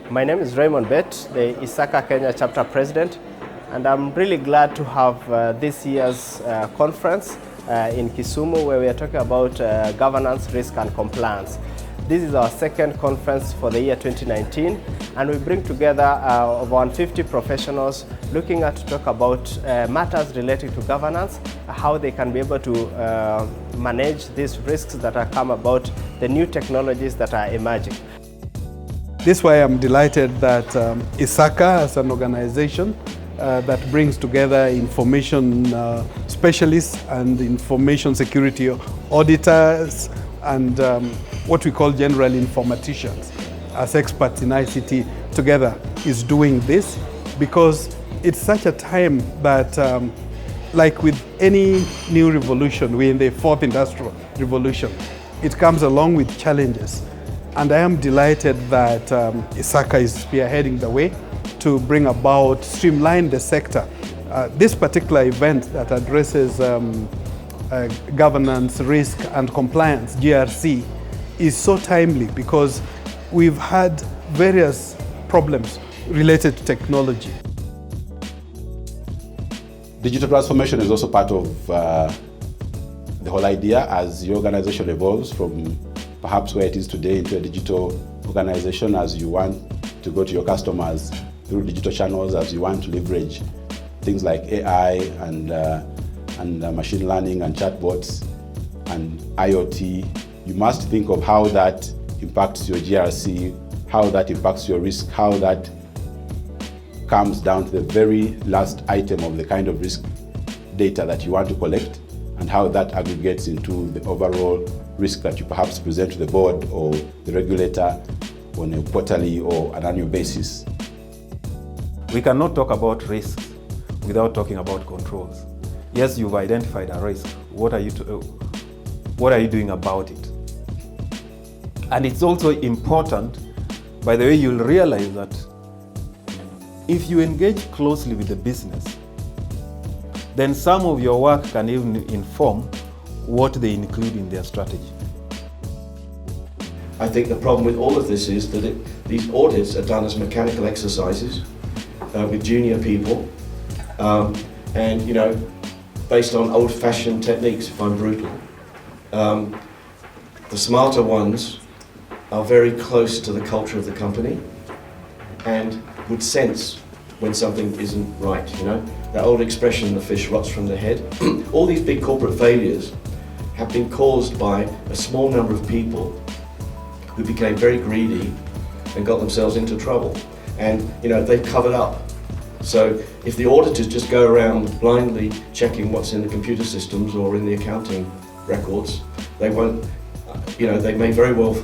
My name is Raymond Bett, the ISACA Kenya chapter president, and I'm really glad to have this year's conference in Kisumu, where we are talking about governance, risk and compliance. This is our second conference for the year 2019, and we bring together around 50 professionals looking at to talk about matters relating to governance, how they can be able to manage these risks that have come about, the new technologies that are emerging. This is why I'm delighted that ISACA as an organization that brings together information specialists and information security auditors and what we call general informaticians as experts in ICT together is doing this, because it's such a time that like with any new revolution, we're in the fourth industrial revolution, it comes along with challenges. And I am delighted that ISACA is spearheading the way to bring about, streamline the sector. This particular event that addresses governance, risk and compliance, GRC, is so timely because we've had various problems related to technology. Digital transformation is also part of the whole idea as your organization evolves from perhaps where it is today into a digital organization, as you want to go to your customers through digital channels, as you want to leverage things like AI and machine learning and chatbots and IoT. You must think of how that impacts your GRC, how that impacts your risk, how that comes down to the very last item of the kind of risk data that you want to collect, and how that aggregates into the overall risk that you perhaps present to the board or the regulator on a quarterly or an annual basis. We cannot talk about risks without talking about controls. Yes, you've identified a risk. What are you doing about it? And it's also important, by the way, you'll realize that if you engage closely with the business, then some of your work can even inform what they include in their strategy. I think the problem with all of this is that these audits are done as mechanical exercises with junior people and, you know, based on old-fashioned techniques, if I'm brutal. The smarter ones are very close to the culture of the company and would sense when something isn't right, you know? That old expression, the fish rots from the head. All these big corporate failures have been caused by a small number of people who became very greedy and got themselves into trouble. And, you know, they've covered up. So if the auditors just go around blindly checking what's in the computer systems or in the accounting records, they won't, you know, they may very well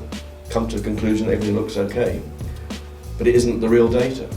come to the conclusion that everything looks okay, but it isn't the real data.